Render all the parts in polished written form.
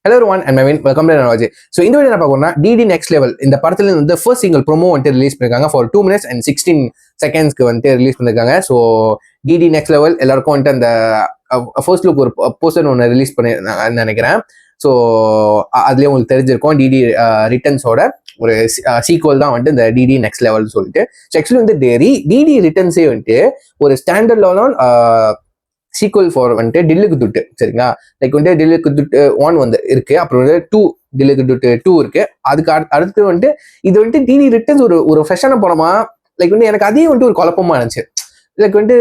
Hello one and மெவின் welcome to knowledge. So இந்த video என்ன பார்க்கணும்னா டிடி நெக்ஸ்ட் லெவல் இந்த படத்துல வந்து ஃபர்ஸ்ட் சிங்கிள் ப்ரோமோ வந்துட்டு ரிலீஸ் பண்ணிருக்காங்க ஃபார் 2 minutes and 16 seconds வந்துட்டு ரிலீஸ் பண்ணிருக்காங்க. ஸோ டிடி நெக்ஸ்ட் லெவல் எல்லாருக்கும் வந்துட்டு அந்த ஃபர்ஸ்ட் லுக் ஒரு போஸ்டர் ஒன்று ரிலீஸ் பண்ணி நினைக்கிறேன். ஸோ அதுலேயே உங்களுக்கு தெரிஞ்சிருக்கும் டிடி ரிட்டர்ன்ஸோட ஒரு சீக்வல் தான் வந்துட்டு இந்த டிடி நெக்ஸ்ட் லெவல் சொல்லிட்டு. ஸோ ஆக்சுவலி வந்து டிடி ரிட்டர்ன்ஸே வந்துட்டு ஒரு ஸ்டாண்டர்ட் லெவலான சீக்வல் ஃபார் வந்துட்டு டில்லுக்கு துட்டு, சரிங்களா? லைக் வந்துட்டு டில்லுக்கு துட்டு 1 வந்து இருக்கு, அப்புறம் வந்து 2 டில்லுக்கு துட்டு 2 இருக்கு. அதுக்கு அடுத்து வந்துட்டு இது வந்துட்டு டிடி ரிட்டர்ன்ஸ் ஒரு ஃப்ரெஷ்ஷான படமா, லைக் வந்து எனக்கு அதே வந்துட்டு ஒரு குழப்பமா இருந்துச்சு. லைக் வந்துட்டு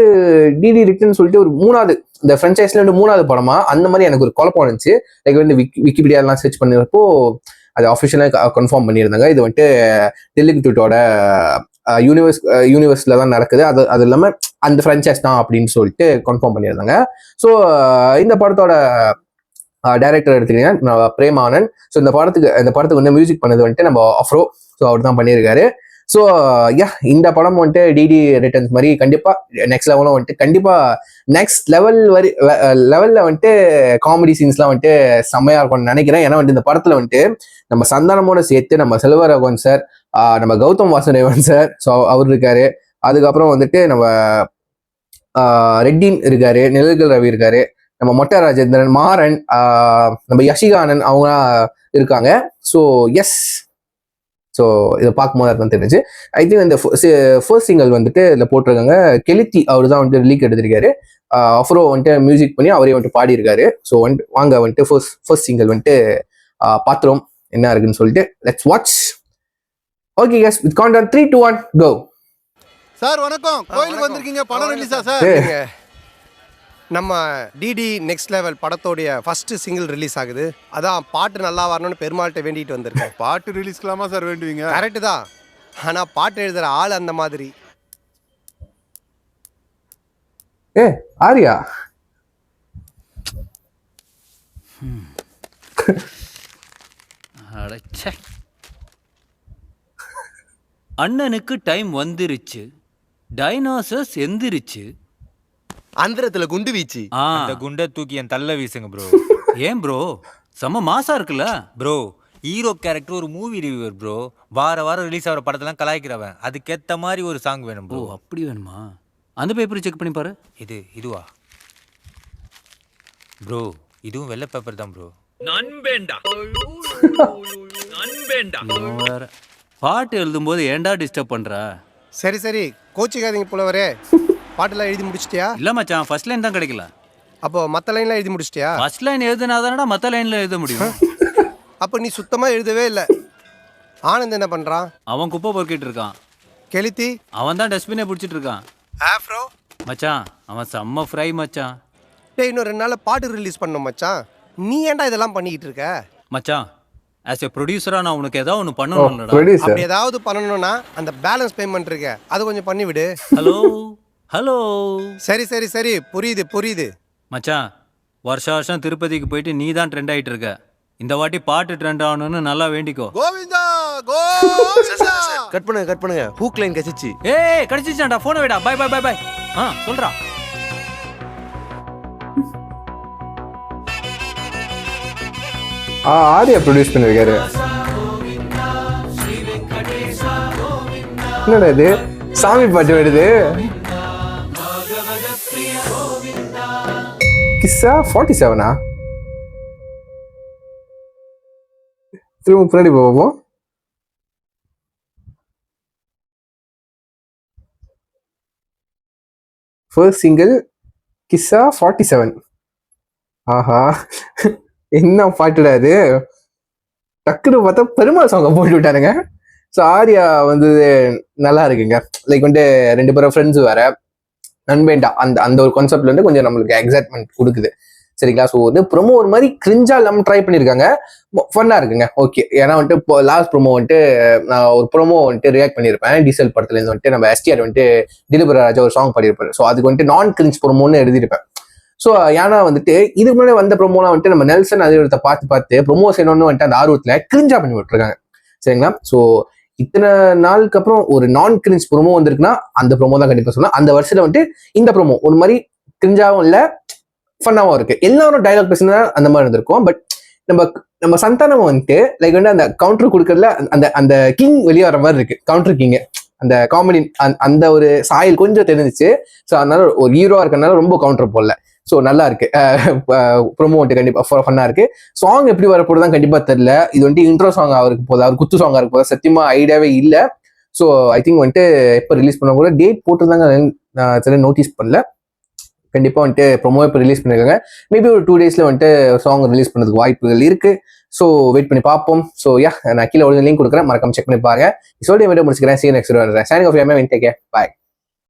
டிடி ரிட்டர்ன் சொல்லிட்டு ஒரு 3வது இந்த ஃப்ரென்ச்சைஸ்ல வந்து 3வது படமா அந்த மாதிரி எனக்கு ஒரு குழப்பம் இருந்துச்சு. லைக் வந்து விக்கிபீடியாலாம் சர்ச் பண்ணிருப்போ அது அஃபிஷியலாக கன்ஃபார்ம் பண்ணியிருந்தாங்க. இது வந்துட்டு டில்லுக்கு துட்டோட யூனிவர்ஸ்ல தான் நடக்குது, அது இல்லாம அந்த ஃப்ரான்ச்சைஸ் தான் அப்படின்னு சொல்லிட்டு கன்ஃபார்ம் பண்ணியிருந்தாங்க. ஸோ இந்த படத்தோட டைரக்டர் எடுத்துக்கிட்டீங்கன்னா பிரேம் ஆனந்த். ஸோ இந்த படத்துக்கு வந்து மியூசிக் பண்ணது வந்துட்டு நம்ம அஃப்ரோ, ஸோ அவர் தான் பண்ணியிருக்காரு. ஸோ இந்த படம் வந்துட்டு டிடி ரிட்டர்ன்ஸ் மாதிரி கண்டிப்பா நெக்ஸ்ட் லெவலும் வந்துட்டு கண்டிப்பா நெக்ஸ்ட் லெவல்ல வந்துட்டு காமெடி சீன்ஸ்லாம் வந்துட்டு செம்மையா இருக்கும்னு நினைக்கிறேன். ஏன்னா வந்துட்டு இந்த படத்துல வந்துட்டு நம்ம சந்தானமோட சேர்த்து நம்ம செல்வராகவன் சார், நம்ம கௌதம் வாசுதேவன் சார், ஸோ அவர் இருக்காரு. அதுக்கப்புறம் வந்துட்டு நம்ம ரெட்டின் இருக்காரு, நிழல்கள் ரவி இருக்காரு, நம்ம மொட்டை ராஜேந்திரன், மாறன், நம்ம யஷிகானன் அவங்க இருக்காங்க. ஸோ எஸ், ஸோ இதை பார்க்கும்போது தான் தெரிஞ்சு. ஐ திங்க் இந்த ஃபர்ஸ்ட் சிங்கிள் வந்துட்டு இதில் போட்டிருக்காங்க. கெலித்தி அவர் தான் வந்துட்டு லீக் எடுத்திருக்காரு. அஃப்ரோ வந்துட்டு மியூசிக் பண்ணி அவரே வந்துட்டு பாடியிருக்காரு. ஸோ வந்துட்டு வாங்க வந்துட்டு ஃபர்ஸ்ட் சிங்கிள் வந்துட்டு பாத்திரம் என்ன இருக்குன்னு சொல்லிட்டு let's watch. Okay yes, with count on 3, 2, 1 go. Sir வணக்கம், கோயிலுக்கு வந்திருக்கீங்க, படம் ரிலீஸா சார்? நம்ம டிடி நெக்ஸ்ட் லெவல் படத்தோடைய ஃபர்ஸ்ட் சிங்கிள் ரிலீஸ் ஆகுது. அதான் பாட்டு நல்லா வரணும்னு பெருமாள்கிட்ட வேண்டிட்டு வந்திருக்கேன். பாட்டு ரிலீஸ்க்கலாமா சார் வேண்டுவீங்க? கரெக்டு தான், ஆனால் பாட்டு எழுதுகிற ஆள் அந்த மாதிரி. ஆரியா அண்ணனுக்கு டைம் வந்துருச்சு, டைனோசர்ஸ் எந்திரிச்சு, அந்தரத்துல குண்டு வீச்சு. அந்த குண்டை தூக்கி என் தள்ள வீசுங்க ப்ரோ. ஏன் ப்ரோ செம்ம மாசா இருக்குல்ல ப்ரோ ஹீரோ கேரக்டர் ஒரு மூவி ரிவ்யூவர் ப்ரோ. வாரம் ரிலீஸ் ஆகிற படத்தெல்லாம் கலாய்க்கிறவன். அதுக்கேற்ற மாதிரி ஒரு சாங் வேணும் ப்ரோ. அப்படி வேணுமா? அந்த பேப்பரை செக் பண்ணி பாரு. இதுவா ப்ரோ? இதுவும் வெள்ளை பேப்பர் தான் ப்ரோ. வேற பாட்டு எழுதும்போது ஏன்டா டிஸ்டர்ப் பண்ற? சரி சரி, கோச்சிக்காதீங்க புலவரே. பாட்டெல்லாம் எழுதி முடிச்சிட்டியா? இல்ல மச்சான், ஃபர்ஸ்ட் லைன் தான் கிடைக்கல. அப்போ மற்ற லைன்லாம் எழுதி முடிச்சிட்டியா? ஃபர்ஸ்ட் லைன் எழுதுனாதானடா மற்ற லைன்ல எழுத முடியும். அப்போ நீ சுத்தமாக எழுதவே இல்லை. ஆனந்த் என்ன பண்ணுறான்? அவன் குப்பை பொறுக்கிட்டு இருக்கான். கெலித்தி அவன் தான் டஸ்ட்பினே பிடிச்சிட்டு இருக்கான். ஆஃப்ரோ மச்சான் அவன் செம்ம ஃப்ரை மச்சான். டேய், இன்னும் 2 நாளில் பாட்டு ரிலீஸ் பண்ணோம் மச்சான். நீ ஏன்டா இதெல்லாம் பண்ணிக்கிட்டு இருக்க? மச்சான் ஆஸ் எ ப்ரொடியூசரா நான் உனக்கு ஏதாவது ஒன்று பண்ணணும்லடா. அப்படி ஏதாவது பண்ணணும்னா அந்த பேலன்ஸ் பேமெண்ட் இருக்கு, அது கொஞ்சம் பண்ணிவிடு. ஹலோ சரி சரி சரி, புரியுது. மச்சான் வருஷம் திருப்பதிக்கு போயிட்டு நீ தான் ட்ரெண்ட் ஆகிட்டு இருக்க. இந்த வாட்டி பாட்டு ட்ரெண்ட் ஆகணும்னு நல்லா வேண்டிக்கோ. கோவிந்தா கோவிந்தா. கட் பண்ணுங்க ஹூக் லைன் கசிச்சு. ஏய் கடிச்சிச்சான்டா, போனை வைடா. பை. சொல்றா. ஆரியா ப்ரொடியூஸ் பண்ணிருக்காரு. என்னடா இது சாமி பாட்டு வருது? கிஸ்ஸா 47ஆ? திரும்ப பின்னாடி போவோம். First single கிஸ்ஸா 47. ஆஹா, என்ன பாட்டுடா இது? டக்குன்னு பார்த்தா பெருமாள் சாங்க போட்டு விட்டாருங்க. ஸோ ஆரியா வந்து நல்லா இருக்குங்க. லைக் வந்து 2 பேரும் ஃப்ரெண்ட்ஸ் வேற, நண்பேண்டா அந்த ஒரு கான்செப்ட்ல இருந்து கொஞ்சம் நம்மளுக்கு எக்ஸைட்மெண்ட் கொடுக்குது, சரிங்களா? ஸோ வந்து ப்ரோமோ ஒரு மாதிரி கிரிஞ்சா இல்லாமல் ட்ரை பண்ணியிருக்காங்க, ஃபன்னா இருக்குங்க. ஓகே, ஏன்னா வந்துட்டு இப்போ லாஸ்ட் ப்ரோமோ வந்துட்டு நான் ஒரு ப்ரோமோ வந்துட்டு ரியாக்ட் பண்ணியிருப்பேன். டீசல் படத்துலேருந்து வந்துட்டு நம்ம எஸ்டிஆர் வந்துட்டு திலீப் ராஜா ஒரு சாங் பாடியிருப்பாரு. ஸோ அதுக்கு வந்துட்டு நான் கிரிஞ்ச் ப்ரோமோன்னு எழுதியிருப்பேன். ஸோ ஏன்னா வந்துட்டு இதுக்கு முன்னாடி வந்த ப்ரோமோலாம் வந்துட்டு நம்ம நெல்சன் அதிர்வத்தை பார்த்து ப்ரோமோ செய்யணும்னு வந்துட்டு அந்த ஆர்வத்தில் கிரிஞ்சா பண்ணி விட்டுருக்காங்க, சரிங்களா? ஸோ இத்தனை நாளுக்கு அப்புறம் ஒரு நான் கிரிஞ்ச் ப்ரோமோ வந்திருக்குன்னா அந்த ப்ரோமோ தான் கண்டிப்பா சொல்லலாம். அந்த வருஷத்துல வந்துட்டு இந்த ப்ரோமோ ஒரு மாதிரி கிரிஞ்சாவும் இல்லை, ஃபன்னாவும் இருக்கு. எல்லாரும் டைலாக் பேசுனா அந்த மாதிரி இருந்திருக்கும். பட் நம்ம நம்ம சந்தானம் வந்துட்டு லைக் வந்து அந்த கவுண்டர் கொடுக்கறதுல அந்த அந்த கிங் வெளியே வர மாதிரி இருக்கு, கவுண்டர் கிங். அந்த காமெடி அந்த ஒரு சாயல் கொஞ்சம் தெரிஞ்சிச்சு. ஸோ அதனால ஒரு ஹீரோவா இருக்கறனால ரொம்ப கவுண்டர் போடல. ஸோ நல்லா இருக்கு. ப்ரொமோ வந்துட்டு கண்டிப்பா ஃபன்னா இருக்கு. சாங் எப்படி வரப்போதான் கண்டிப்பா தெரியல. இது வந்துட்டு இன்ட்ரோ சாங் அவருக்கு போதா, அவர் குத்து சாங்கா இருக்க போதா சத்தியமா ஐடியாவே இல்லை. ஸோ ஐ திங்க் வந்துட்டு எப்போ ரிலீஸ் பண்ண கூட டேட் போட்டுருந்தாங்க, நான் சரியா நோட்டீஸ் பண்ணல. கண்டிப்பா வந்துட்டு ப்ரொமோ இப்போ ரிலீஸ் பண்ணிருக்காங்க. மேபி ஒரு 2 daysல வந்துட்டு சாங் ரிலீஸ் பண்ணதுக்கு வாய்ப்புகள் இருக்கு. ஸோ வெயிட் பண்ணி பார்ப்போம். ஸோ யா, நான் கீழே ஒரு லிங்க் கொடுக்குறேன், மறக்காம செக் பண்ணி பாருங்க. இதோட வீடியோ முடிச்சுக்கிறேன். See you next video. Signing off, take care, by.